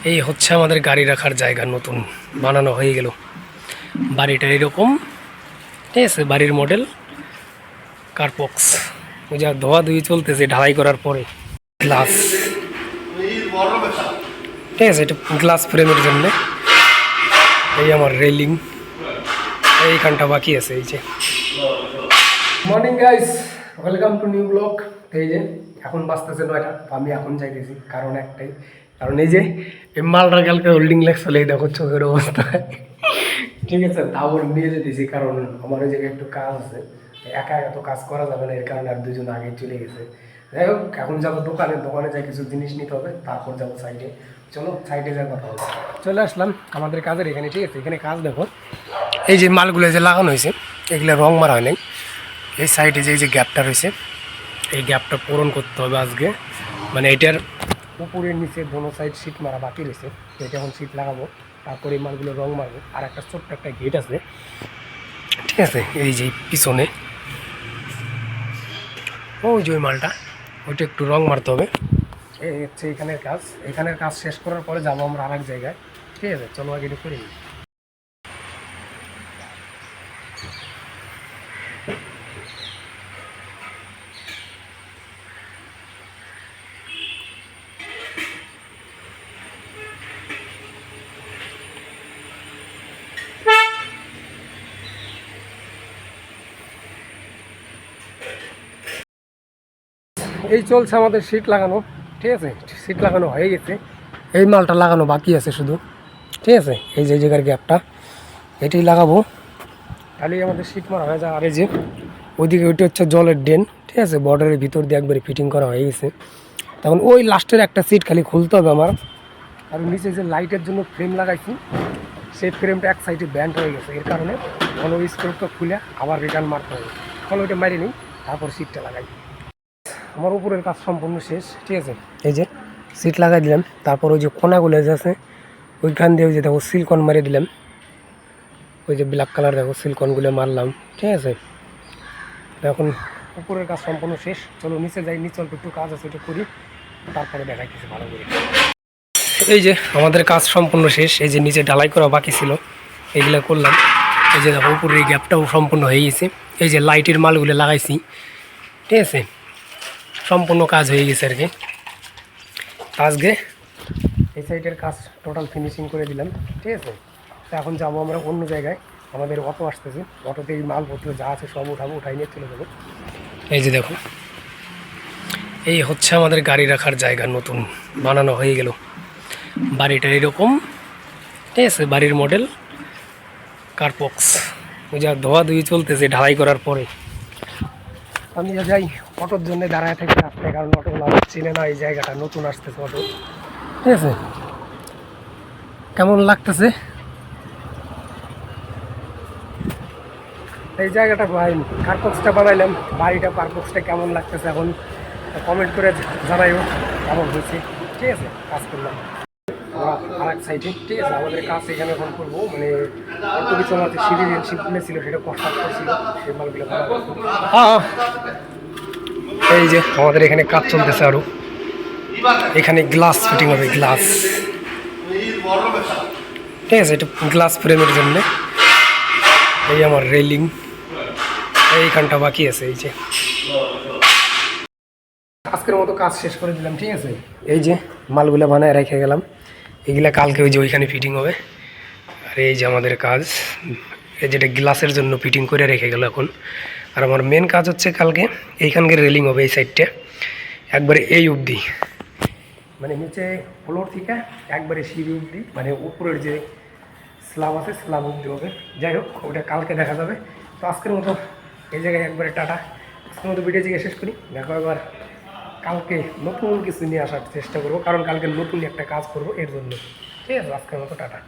এই হচ্ছে আমাদের গাড়ি রাখার জায়গা, নতুন বানানো হয়ে গেল। বাড়িটা এরকম, ঠিক আছে। বাড়ির মডেল কার্পক্স, ওই যা ধোয়া ধুই চলতেছে ঢালাই করার পরে। গ্লাস, ঠিক আছে, এটা গ্লাস ফ্রেমের জন্য। এই আমার রেলিং, এইখানটা বাকি আছে। এই যে morning guys, welcome to new blog. এই যে এখন বাজতেছে 9টা, আমি এখন যাইতেছি কারণ একটাই, কারণ এই যে এই মালটা কালকে হোল্ডিং লেগ চলে, দেখো চোখের অবস্থা, ঠিক আছে। তাও নিয়ে যেতেছি কারণ আমার ওই জায়গায় একটু কাজ আছে, একা এত কাজ করা যাবে না, এর কারণে আর দুজন আগে চলে গেছে। যাই হোক, এখন যাবো দোকানে যাই কিছু জিনিস নিতে হবে, তারপর যাবো সাইডে। চলো সাইডে যাওয়ার কথা হবে। চলে আসলাম আমাদের কাজের এখানে, ঠিক আছে। এখানে কাজ দেখো, এই যে মালগুলো যে লাগানো হয়েছে এগুলো রং মারা হয় নাই। এই সাইডে যে গ্যাপটা রয়েছে, এই গ্যাপটা পূরণ করতে হবে আজকে। মানে এটার উপরের নিচে দোনো সাইড সিট মারা বাকি রয়েছে, তো এটা এখন সিট লাগাবো, তারপরে এই মালগুলো রং মারবো। আর একটা ছোট্ট একটা গেট আছে, ঠিক আছে, এই যে পিছনে ওই যে ওই মালটা, ওইটা একটু রং মারতে হবে। এই হচ্ছে এখানের কাজ শেষ করার পরে যাবো আমরা আর এক জায়গায়, ঠিক আছে। চলো আগে এটা করে নিই। এই চলছে আমাদের সিট লাগানো, ঠিক আছে। সিট লাগানো হয়ে গেছে, এই মালটা লাগানো বাকি আছে শুধু, ঠিক আছে। এই যে জায়গার গ্যাপটা এটাই লাগাবো, তাহলেই আমাদের সিট মারা হয়ে যায়। আর এই যে ওইদিকে ওইটা হচ্ছে জলের ড্রেন, ঠিক আছে। বর্ডারের ভিতর দিয়ে একবারে ফিটিং করা হয়ে গেছে, তখন ওই লাস্টের একটা সিট খালি খুলতে হবে আমার। আর নিচে যে লাইটের জন্য ফ্রেম লাগাইছি, সেই ফ্রেমটা এক সাইডে ব্যান্ড হয়ে গেছে, এর কারণে কোনো স্ক্রুটা খুলে আবার রিটার্ন মারতে হবে। তাহলে ওইটা মারি নিই, তারপর সিটটা লাগাই। আমার উপরের কাজ সম্পূর্ণ শেষ, ঠিক আছে। এই যে সিট লাগাই দিলাম, তারপর ওই যে কোনাগুলো যে আছে ওইখান দিয়ে ওই যে দেখো সিলিকন মারিয়ে দিলাম, ওই যে ব্ল্যাক কালার দেখো সিলিকনগুলো মারলাম, ঠিক আছে। এখন উপরের কাজ সম্পূর্ণ শেষ, চলো নিচে যাই, নিচে অল্প একটু কাজ আছে ওটা করি, তারপরে দেখাই কিছু ভালো করে। এই যে আমাদের কাজ সম্পূর্ণ শেষ, এই যে নিচে ঢালাই করা বাকি ছিল এইগুলো করলাম। এই যে দেখো উপরের গ্যাপটাও সম্পূর্ণ হয়ে গেছে, এই যে লাইটের মালগুলো লাগাইছি, ঠিক আছে। সম্পূর্ণ কাজ হয়ে গেছে আর কি। আজকে এই সাইডের কাজ টোটাল ফিনিশিং করে দিলাম, ঠিক আছে। তো এখন যাবো আমরা অন্য জায়গায়, আমাদের অটো আসতেছে, অটোতে এই মালপত্র যা আছে সব উঠাবো, উঠাই নিয়ে চলে যাবো। এই যে দেখো, এই হচ্ছে আমাদের গাড়ি রাখার জায়গা, নতুন বানানো হয়ে গেল। বাড়িটা এরকম, ঠিক আছে। বাড়ির মডেল কার্পক্স, ওই যা ধোয়া ধুই চলতেছে ঢালাই করার পরে। আমি যাই অটোর জন্য দাঁড়ায় থেকে রাস্তায়, কারণ অটোগুলো আমার চিনে না, এই জায়গাটা নতুন আসতেছে অটো, ঠিক আছে। কেমন লাগতেছে এই জায়গাটা, ভাই কার্পক্সটা বানাইলাম, বাড়িটা কার্পক্সটা কেমন লাগতেছে এখন কমেন্ট করে জানাইও কেমন হয়েছে, ঠিক আছে। কাজ করলাম আর এক সাইডে, ঠিক আছে। আমাদের কাজ এখানে এখন করবো, মানে অল্প কিছু আমার সিঁড়ি ছিল সেটা কষ্ট করছিল, সেই মালগুলো এই যে আমাদের এখানে কাজ চলতেছে আরো। এখানে গ্লাস ফিটিং হবে, গ্লাস, ঠিক আছে। এটা গ্লাস ফ্রেমের জন্য। এই আমার রেলিং, এইখানটা বাকি আছে। এই যে আজকের মতো কাজ শেষ করে দিলাম, ঠিক আছে। এই যে মালগুলা বানায় রেখে গেলাম, এগুলা কালকে ওই যে ওইখানে ফিটিং হবে। আর এই যে আমাদের কাজ, এই যেটা গ্লাসের জন্য ফিটিং করে রেখে গেল এখন। আর আমার মেন কাজ হচ্ছে কালকে এইখানকার রেলিং হবে, এই সাইডটা একবারে এই অবধি, মানে নিচে ফ্লোর থেকে একবারে সিঁড়ি অবধি, মানে উপরের যে স্ল্যাব আছে স্ল্যাব অবধি হবে। যাই হোক, ওটা কালকে দেখা যাবে। তো আজকের মতো এই জায়গায় একবারে টাটা। আজকের মতো ভিডিও জায়গায় শেষ করি, দেখো এবার কালকে নতুন কিছু নিয়ে আসার চেষ্টা করবো, কারণ কালকে নতুন একটা কাজ করবো এর জন্য, ঠিক আছে। আজকের মতো টাটা।